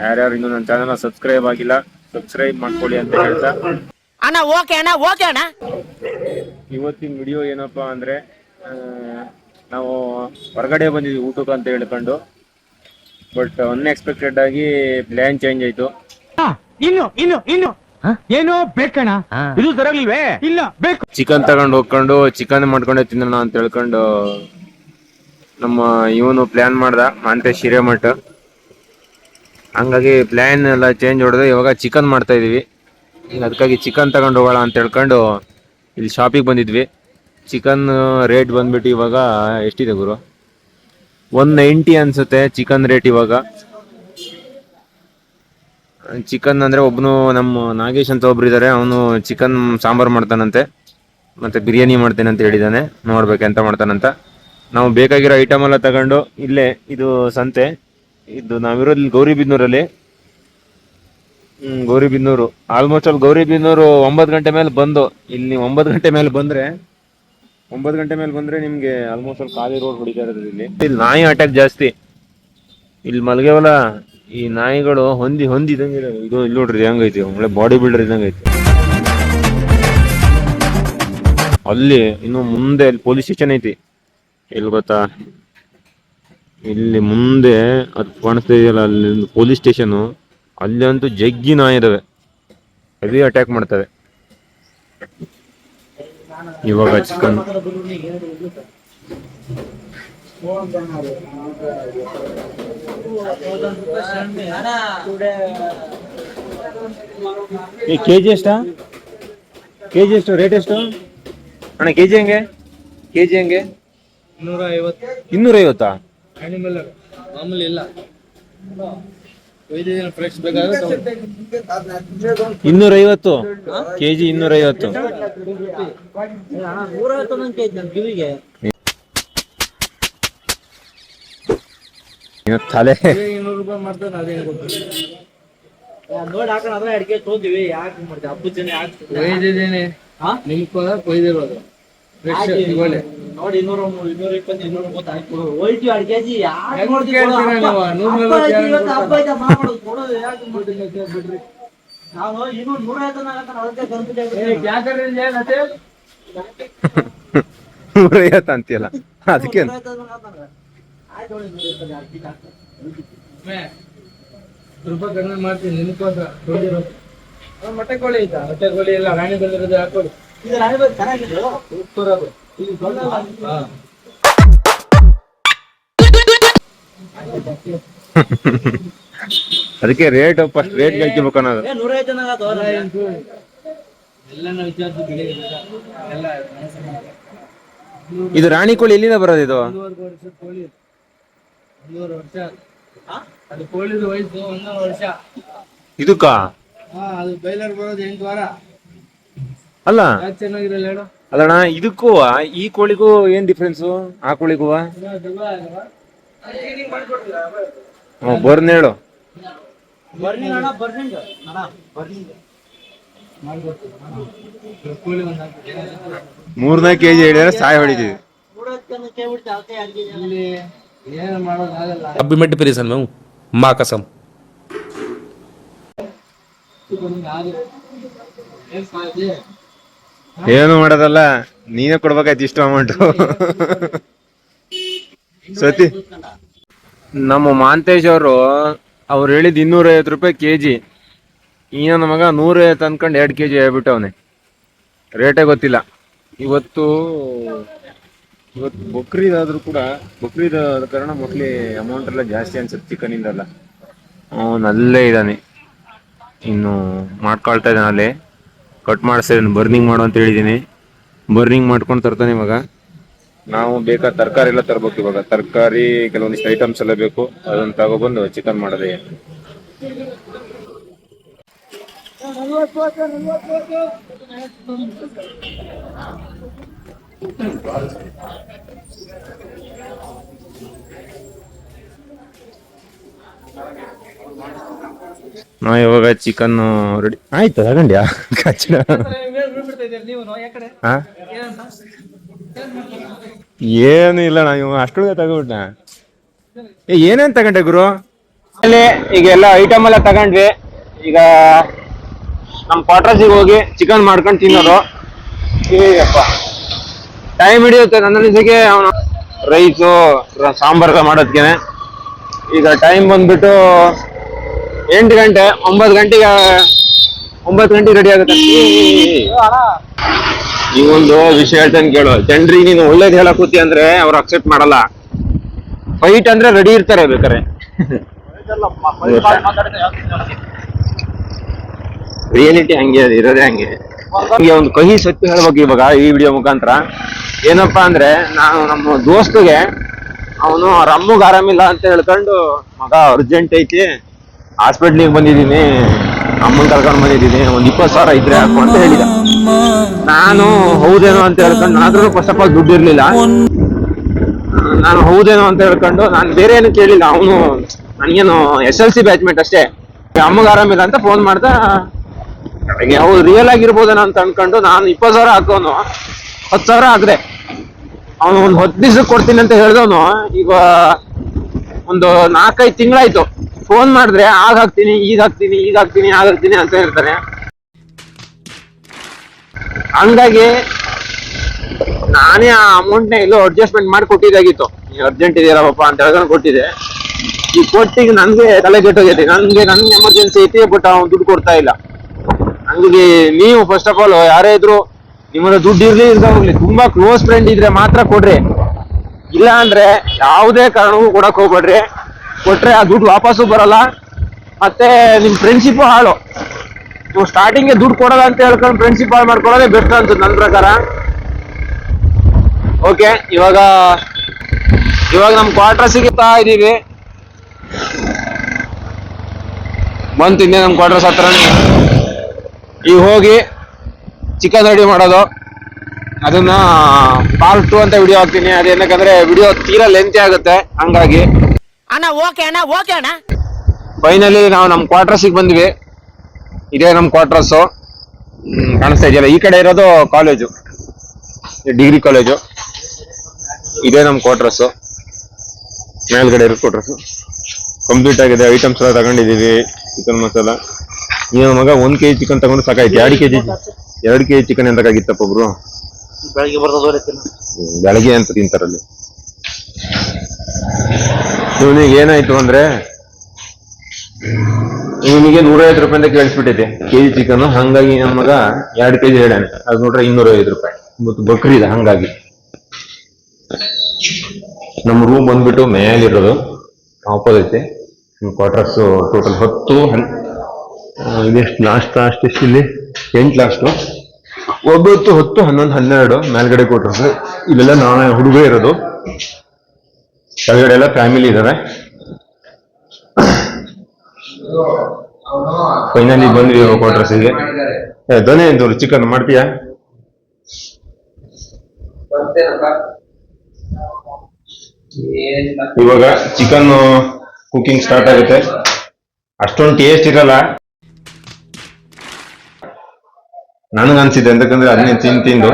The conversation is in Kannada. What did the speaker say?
ಯಾರ್ಯಾರು ಇನ್ನೂ ನನ್ನ ಚಾನಲ್ನ ಸಬ್ಸ್ಕ್ರೈಬ್ ಆಗಿಲ್ಲ ಸಬ್ಸ್ಕ್ರೈಬ್ ಮಾಡ್ಕೊಳ್ಳಿ ಅಂತ ಹೇಳ್ತಾ ಅಣ್ಣ ಓಕೆ ಅಣ್ಣ ಓಕೆ ಅಣ್ಣ. ಇವತ್ತಿನ ವಿಡಿಯೋ ಏನಪ್ಪಾ ಅಂದ್ರೆ ನಾವು ಹೊರಗಡೆ ಬಂದಿದ್ವಿ ಊಟಕ್ಕೆ ಅಂತ ಹೇಳ್ಕೊಂಡು, ಬಟ್ ಅನ್ಎಕ್ಸ್ಪೆಕ್ಟೆಡ್ ಆಗಿ ಪ್ಲಾನ್ ಚೇಂಜ್ ಆಯ್ತು. ಇನ್ನು ಏನೋ ಬೇಕಣ್ಣ, ಇದು ಸರಿಯಾಗಿಲ್ವೇ? ಇಲ್ಲ ಬೇಕು. ಚಿಕನ್ ತಗೊಂಡು ಹೋಗ್ಕೊಂಡು ಚಿಕನ್ ಮಾಡ್ಕೊಂಡೆ ತಿನ್ನೋಣ ಅಂತ ಹೇಳ್ಕೊಂಡು ನಮ್ಮ ಇವನು ಪ್ಲಾನ್ ಮಾಡ್ದ ಮಾಂತೇಶ್ ಹಿರೇಮಠ. ಹಂಗಾಗಿ ಪ್ಲಾನ್ ಎಲ್ಲ ಚೇಂಜ್ ಹೊಡೆದು ಇವಾಗ ಚಿಕನ್ ಮಾಡ್ತಾ ಇದೀವಿ. ಈಗ ಅದಕ್ಕಾಗಿ ಚಿಕನ್ ತಗೊಂಡು ಹೋಗೋಣ ಅಂತ ಹೇಳ್ಕೊಂಡು ಇಲ್ಲಿ ಶಾಪಿಗೆ ಬಂದಿದ್ವಿ. ಚಿಕನ್ ರೇಟ್ ಬಂದ್ಬಿಟ್ಟು ಇವಾಗ ಎಷ್ಟಿದೆ ಗುರು? 190 ಅನ್ಸುತ್ತೆ ಚಿಕನ್ ರೇಟ್ ಇವಾಗ. ಚಿಕನ್ ಅಂದ್ರೆ ಒಬ್ನು ನಮ್ಮ ನಾಗೇಶ್ ಅಂತ ಒಬ್ರು ಇದ್ದಾರೆ, ಅವನು ಚಿಕನ್ ಸಾಂಬಾರು ಮಾಡ್ತಾನಂತೆ ಮತ್ತೆ ಬಿರಿಯಾನಿ ಮಾಡ್ತೇನೆ ಅಂತ ಹೇಳಿದಾನೆ. ನೋಡ್ಬೇಕು ಎಂತ ಮಾಡ್ತಾನಂತ. ನಾವು ಬೇಕಾಗಿರೋ ಐಟಮ್ ಎಲ್ಲ ತಗೊಂಡು ಇಲ್ಲೇ, ಇದು ಸಂತೆ, ಇದು ನಾವಿರೋದು ಗೌರಿಬಿದನೂರಲ್ಲಿ. ಗೌರಿಬಿದನೂರು ಆಲ್ಮೋಸ್ಟ್ ಅಲ್ಲಿ ಗೌರಿಬಿದನೂರು 9 ಗಂಟೆ ಮೇಲೆ ಬಂದು ಇಲ್ಲಿ 9 ಗಂಟೆ ಮೇಲೆ ಬಂದ್ರೆ ನಿಮ್ಗೆ ಆಲ್ಮೋಸ್ಟ್ ಅಲ್ಲಿ ಖಾಲಿ ರೋಡ್ ಹೊಡಿತಾ ಇರೋದು. ಇಲ್ಲಿ ನಾಯಿ ಅಟ್ಯಾಕ್ ಜಾಸ್ತಿ. ಇಲ್ಲಿ ಮಲ್ಗೆವಲ್ಲ ಈ ನಾಯಿಗಳು ಹೊಂದಿ ಇದಂಗೆ ಇದು. ಇಲ್ಲಿ ನೋಡ್ರಿ ಹೆಂಗೈತಿ, ಒಳ್ಳೆ ಬಾಡಿ ಬಿಲ್ಡರ್ ಇದಂಗೆ ಐತಿ. ಅಲ್ಲಿ ಇನ್ನು ಮುಂದೆ ಅಲ್ಲಿ ಪೊಲೀಸ್ ಸ್ಟೇಷನ್ ಐತಿ. ಎಲ್ಲಿ ಗೊತ್ತಾ, ಇಲ್ಲಿ ಮುಂದೆ ಅದು ಕಾಣಿಸ್ತಾ ಇದೆಯಲ್ಲ, ಅಲ್ಲಿ ಪೊಲೀಸ್ ಸ್ಟೇಷನ್. ಅಲ್ಲಿ ಅಂತೂ ಜಗ್ಗಿ ನಾಯಿ ಇದಾವೆ, ಹೆವಿ ಅಟ್ಯಾಕ್ ಮಾಡ್ತವೆ. ಇವಾಗ ಚಿಕನ್ ಕೆಜಿ ಎಷ್ಟಾ? ಕೆಜಿ ಎಷ್ಟು? ರೇಟ್ ಎಷ್ಟು ಅಣ್ಣ? ಕೆಜಿ ಹೆಂಗೆ? 250. ಮಾಮೂಲಿ ಇಲ್ಲ, ಫ್ರೆಶ್ ಬೇಕಾದ್ರೆ 250 ಕೆಜಿ. 250 ತಲೆ. 200 ರೂಪಾಯಿ ಮಾಡ್ತಾನೆ. ಅದೇ ನೋಡಿ ಹಾಕೋಣ, ಅದ್ರ ಅಡಿಕೆ ತೋದಿವಿ. ಯಾಕೆ ಮಾಡ್ತೀವಿ? ಹಬ್ಬದ ಜನ ಯಾಕೆ ಕೊಯ್ದಿದ್ದೀನಿ? ನಿಮ್ಗೆ ಕೊಯ್ದಿರೋದು ಫ್ರೆಶ್ ನೋಡಿ. 200, 220, 230 ಹಾಕಿ ಹೋಯ್ತು 2 ಕೆಜಿ. ಯಾಕೆ ನೋಡ್ತೀವಿ? ಕೊಡೋದು ಯಾಕೆ ಮಾಡ್ತೀನಿ ಬಿಡ್ರಿ. ನಾನು 150 ಅಂತೀಯಲ್ಲ ಅದಕ್ಕೆ ರೂಪಾಯಿ ಕಡಿಮೆ ಮಾಡ್ತೀನಿ ನಿಮ್ಗೋಸ್ಕರ. ಮೊಟ್ಟೆ ಕೋಳಿ ಐತಾ? ಮೊಟ್ಟೆ ಕೋಳಿ ಎಲ್ಲ ರಾಣಿ ಬಂದಿರೋದು ಹಾಕೊಳ್ಳಿ. ಅದಕ್ಕೆ ರೇಟ್ ಫಸ್ಟ್ ರೇಟ್ ಕೇಳ್ಕೋಬೇಕು ಅನ್ನೋದು. ಇದು ರಾಣಿ ಕೋಳಿ ಎಲ್ಲಿಂದ ಬರೋದು? ಇದು 1.5 ವರ್ಷ ಕೋಳಿ. 1.5 ವರ್ಷ ಅದು ಕೋಳಿದು ವಯಸ್ಸು 1 ವರ್ಷ. ಇದಕ್ಕ ಅದು ಬೈಲರ್ ಬರೋದು 8 ವಾರ. ಅಲ್ಲ ಚೆನ್ನಾಗಿರಲ್ಲ ಹೇಳು. ಅಲ್ಲಣ್ಣ, ಇದಕ್ಕೂ ಈ ಕೋಳಿಗೂ ಏನ್ ಡಿಫ್ರೆನ್ಸು? ಆ ಕೋಳಿಗೂ ಬರ್ನ್ ಹೇಳು. 3-4 ಕೆಜಿ ಹೇಳಿದ್ರೆ ಸಾಯ ಹೊಡಿತೀವಿ. ಏನು ಮಾಡೋದಾಗಲ್ಲ. अभी मैं डिप्रेशन में हूँ, माँ कसम. ಏನು ಮಾಡೋದಲ್ಲ, ನೀನೇ ಕೊಡ್ಬೇಕಾಯ್ತು ಇಷ್ಟು ಅಮೌಂಟ್. ಸತಿ ನಮ್ಮ ಮಾಂತೇಶ್ ಅವ್ರು ಹೇಳಿದ್ 250 ರೂಪಾಯಿ ಕೆಜಿ. ಈ ನನ್ನ ಮಗ 150 ಅನ್ಕೊಂಡು 2 ಕೆಜಿ ಹೇಳ್ಬಿಟ್ಟವನೆ. ರೇಟೇ ಗೊತ್ತಿಲ್ಲ. ಇವತ್ತು ಬಕ್ರೀದ್ ಆದ್ರೂ ಕೂಡ, ಬಕ್ರೀದ್ ಆದ ಕಾರಣ ಮೋಸ್ಟ್ಲಿ ಅಮೌಂಟ್ ಎಲ್ಲ ಜಾಸ್ತಿ ಅನ್ಸುತ್ತೆ ಚಿಕನ್ ಇಂದಲ್ಲ. ಅವನಲ್ಲೇ ಇದ್ದಾನೆ, ಇನ್ನು ಮಾಡ್ಕೊಳ್ತಾ ಇದ್ದಾನೆ. ಅಲ್ಲೇ ಕಟ್ ಮಾಡಿಸ್ತಾ ಇದ್ದಾನೆ. ಬರ್ನಿಂಗ್ ಮಾಡು ಅಂತ ಹೇಳಿದ್ದೀನಿ. ಬರ್ನಿಂಗ್ ಮಾಡ್ಕೊಂಡು ತರ್ತಾನೆ ಇವಾಗ. ನಾವು ಬೇಕಾದ ತರಕಾರಿ ಎಲ್ಲ ತರ್ಬೇಕು ಇವಾಗ. ತರಕಾರಿ ಕೆಲವೊಂದಿಷ್ಟು ಐಟಮ್ಸ್ ಎಲ್ಲ ಬೇಕು, ಅದನ್ನ ತಗೊಬಂದು ಚಿಕನ್ ಮಾಡೋದೇ. ನಾ ಇವಾಗ ಚಿಕನ್ ರೆಡಿ ಆಯ್ತು. ತಗೊಂಡ್ಯಾ ಕಚ್ಚಡ? ಏನು ಇಲ್ಲ, ನಾ ಇವಾಗ ಅಷ್ಟೊಳಗೆ ತಗೊಂಡ್ಬಿಟ್ಟ. ಏನೇನ್ ತಗೊಂಡೆ ಗುರು? ಅಲ್ಲಿ ಈಗ ಎಲ್ಲ ಐಟಮ್ ಎಲ್ಲ ತಗೊಂಡ್ವಿ. ಈಗ ನಮ್ಮ ಕ್ವಾರ್ಟರ್ಸಿಗೆ ಹೋಗಿ ಚಿಕನ್ ಮಾಡ್ಕೊಂಡು ತಿನ್ನೋದು. ಏಯಪ್ಪ ಟೈಮ್ ಹಿಡಿಯುತ್ತೆ ನನ್ನ ಅನಿಸಿಕೆ ಅವನು ರೈಸು ಸಾಂಬಾರ್ ಮಾಡೋದಕ್ಕೆ. ಈಗ ಟೈಮ್ ಬಂದ್ಬಿಟ್ಟು 8 ಗಂಟೆ, 9 ಗಂಟೆಗೆ ರೆಡಿ ಆಗುತ್ತೆ. ಈ ಒಂದು ವಿಷಯ ಹೇಳ್ತಾನೆ ಕೇಳು, ಜನರಿಗೆ ನೀನು ಒಳ್ಳೇದು ಹೇಳಕ್ ಕೂತಿ ಅಂದ್ರೆ ಅವ್ರು ಅಕ್ಸೆಪ್ಟ್ ಮಾಡಲ್ಲ. ಫೈಟ್ ಅಂದ್ರೆ ರೆಡಿ ಇರ್ತಾರೆ ಬೇಕಾರೆ. ರಿಯಾಲಿಟಿ ಹಂಗೆ ಅದು, ಇರೋದೇ ಹಂಗೆ. ಹಂಗೆ ಒಂದು ಕಹಿ ಸತ್ಯ ಹೇಳ್ಬೇಕು ಇವಾಗ ಈ ವಿಡಿಯೋ ಮುಖಾಂತರ. ಏನಪ್ಪಾ ಅಂದ್ರೆ, ನಾನು ನಮ್ಮ ದೋಸ್ತಿಗೆ ಅವನು ಅವ್ರ ಅಮ್ಮಗೆ ಆರಾಮಿಲ್ಲ ಅಂತ ಹೇಳ್ಕೊಂಡು, ಮಗ ಅರ್ಜೆಂಟ್ ಐತಿ ಹಾಸ್ಪಿಟ್ಲಿಗೆ ಬಂದಿದ್ದೀನಿ, ಅಮ್ಮನ್ ಕರ್ಕೊಂಡು ಬಂದಿದ್ದೀನಿ, ಒಂದ್ 20,000 ಇದ್ರೆ ಹಾಕು ಅಂತ ಹೇಳಿದ. ನಾನು ಹೌದೇನೋ ಅಂತ ಹೇಳ್ಕೊಂಡು, ನಾದ್ರೂ ಫಸ್ಟ್ ಆಫ್ ಆಲ್ ದುಡ್ಡು ಇರ್ಲಿಲ್ಲ. ನಾನು ಹೌದೇನೋ ಅಂತ ಹೇಳ್ಕೊಂಡು ನಾನು ಬೇರೆ ಏನು ಕೇಳಿಲ್ಲ. ಅವನು ನನಗೇನು SLC ಬ್ಯಾಚ್ಮೆಂಟ್ ಅಷ್ಟೇ. ಅಮ್ಮಗ ಆರಾಮಿಲ್ಲ ಅಂತ ಫೋನ್ ಮಾಡ್ದ. ಹೌದು ರಿಯಲ್ ಆಗಿರ್ಬೋದೇನೋ ಅಂತ ಅನ್ಕೊಂಡು ನಾನು 20,000 ಹಾಕೋನು 10,000 ಹಾಕ್ದೆ. ಅವನು ಒಂದು 10 ದಿವ್ಸಕ್ಕೆ ಕೊಡ್ತೀನಿ ಅಂತ ಹೇಳ್ದವನು ಈಗ ಒಂದು 4-5 ತಿಂಗಳಾಯ್ತು. ಫೋನ್ ಮಾಡಿದ್ರೆ ಆಗ ಹಾಕ್ತೀನಿ, ಈಗ ಹಾಕ್ತೀನಿ ಅಂತ ಹೇಳ್ತಾನೆ. ಹಂಗಾಗಿ ನಾನೇ ಆ ಅಮೌಂಟ್ನ ಎಲ್ಲೋ ಅಡ್ಜಸ್ಟ್ಮೆಂಟ್ ಮಾಡಿ ಕೊಟ್ಟಿದ್ದಾಗಿತ್ತು. ಅರ್ಜೆಂಟ್ ಇದೆಯಲ್ಲಪ್ಪ ಅಂತ ಹೇಳ್ಕೊಂಡು ಕೊಟ್ಟಿದ್ದೆ. ಈ ಕೊಟ್ಟಿಗೆ ನನ್ಗೆ ತಲೆ ಕೆಟ್ಟೋಗೈತಿ. ನನ್ಗೆ ಎಮರ್ಜೆನ್ಸಿ ಐತಿ, ಬಟ್ ಅವ್ನು ದುಡ್ಡು ಕೊಡ್ತಾ ಇಲ್ಲ. ಹಂಗಾಗಿ ನೀವು ಫಸ್ಟ್ ಆಫ್ ಆಲ್ ಯಾರೇ ಇದ್ರು ನಿಮ್ಮಲ್ಲಿ ದುಡ್ಡು ಇರ್ಲಿ ಹೋಗ್ಲಿ, ತುಂಬಾ ಕ್ಲೋಸ್ ಫ್ರೆಂಡ್ ಇದ್ರೆ ಮಾತ್ರ ಕೊಡ್ರಿ. ಇಲ್ಲ ಅಂದ್ರೆ ಯಾವುದೇ ಕಾರಣಕ್ಕೂ ಕೊಡಕ್ ಹೋಗ್ಬೇಡ್ರಿ. ಕೊಟ್ರೆ ಆ ದುಡ್ಡು ವಾಪಸ್ಸು ಬರಲ್ಲ, ಮತ್ತೆ ನಿಮ್ ಫ್ರೆಂಡ್ಶಿಪ್ ಹಾಳು. ನೀವು ಸ್ಟಾರ್ಟಿಂಗ್ಗೆ ದುಡ್ಡು ಕೊಡಲ್ಲ ಅಂತ ಹೇಳ್ಕೊಂಡು ಫ್ರೆಂಡ್ಶಿಪ್ ಹಾಳು ಮಾಡ್ಕೊಳ್ಳೋದೇ ಬೆಸ್ಟ್ ಅನ್ಸುತ್ತೆ ನನ್ನ ಪ್ರಕಾರ. ಓಕೆ, ಇವಾಗ ನಮ್ಮ ಕ್ವಾರ್ಟರ್ಸಿಗೆ ಇದೀವಿ. ಬಂತು ಇನ್ನೇ ನಮ್ಮ ಕ್ವಾರ್ಟರ್ಸ್ ಹತ್ರ. ಈಗ ಹೋಗಿ ಚಿಕನ್ ರೆಡಿ ಮಾಡೋದು. ಅದನ್ನ ಪಾರ್ಟ್ 2 ಅಂತ ವಿಡಿಯೋ ಹಾಕ್ತೀನಿ. ಅದೇನಕ್ಕಂದ್ರೆ ವಿಡಿಯೋ ತೀರಾ ಲೆಂತಿ ಆಗುತ್ತೆ. ಹಂಗಾಗಿ ಅಣ್ಣ ಓಕೆ ಅಣ್ಣ. ಫೈನಲಿ ನಾವು ನಮ್ಮ ಕ್ವಾರ್ಟರ್ಸಿಗೆ ಬಂದ್ವಿ. ಇದೇ ನಮ್ಮ ಕ್ವಾರ್ಟರ್ಸು. ಕಾಣಿಸ್ತಾ ಇದೆಯಲ್ಲ, ಈ ಕಡೆ ಇರೋದು ಕಾಲೇಜು, ಡಿಗ್ರಿ ಕಾಲೇಜು. ಇದೇ ನಮ್ಮ ಕ್ವಾರ್ಟರ್ಸು, ಮೇಲ್ಗಡೆ ಇರೋ ಕ್ವಾರ್ಟರ್ಸು. ಕಂಪ್ಲೀಟ್ ಆಗಿದೆ. ಐಟಮ್ಸ್ ಎಲ್ಲ ತಗೊಂಡಿದ್ದೀವಿ. ಚಿಕನ್ ಮಸಾಲ ಏನು ಮಗ 1 kg ಚಿಕನ್ ತಗೊಂಡು ಸಾಕಾಯ್ತು. 2 kg ಚಿಕನ್ ಎಂತಕ್ಕಾಗಿತ್ತಪ್ಪ ಒಬ್ರು. ಬೆಳಗ್ಗೆ ಅಂತ ತಿಂತಾರಲ್ಲಿ. ಇವನಿಗೆ ಏನಾಯ್ತು ಅಂದ್ರೆ, ಇವನಿಗೆ 150 ರೂಪಾಯಿಂದ ಕೇಳಿಸ್ಬಿಟ್ಟೈತೆ KG ಚಿಕನ್. ಹಂಗಾಗಿ ನಮ್ಮ ಮಗ 2 kg ಹೇಳಾನೆ. ಅದು ನೋಡ್ರೆ 250 ರೂಪಾಯಿ. ಮತ್ತು ಬಕ್ರೀದ. ಹಂಗಾಗಿ ನಮ್ಮ ರೂಮ್ ಬಂದ್ಬಿಟ್ಟು ಮೇಲಿರೋದು ಆಪೋಸಿಟ್. ಕ್ವಾರ್ಟರ್ಸ್ ಟೋಟಲ್ 10 ಇದೆಷ್ಟು ಲಾಸ್ಟ್ ಎಷ್ಟು ಇಲ್ಲಿ 8 ಲಾಸ್ಟು 9 10 11 12 ಮೇಲ್ಗಡೆ ಕ್ವಾರ್ಟರ್ಸ್. ಇಲ್ಲೆಲ್ಲ ನಾಳೆ ಹುಡುಗ ಇರೋದು, ಕೆಳಗಡೆ ಎಲ್ಲ ಫ್ಯಾಮಿಲಿ ಇದಾರೆ. ಫೈನಲಿ ಬಂದ್ವಿ ಕ್ವಾರ್ಟರ್ಸಿಗೆ. ಧ್ವನಿ ಎಂತವ್ರು ಚಿಕನ್ ಮಾಡ್ತೀಯಾ? ಇವಾಗ ಚಿಕನ್ ಕುಕಿಂಗ್ ಸ್ಟಾರ್ಟ್ ಆಗುತ್ತೆ. ಅಷ್ಟೊಂದು ಟೇಸ್ಟ್ ಇರಲ್ಲ ನನಗನ್ಸಿದೆ, ಯಾಕಂದ್ರೆ ಅದನ್ನೇ ತಿಂದು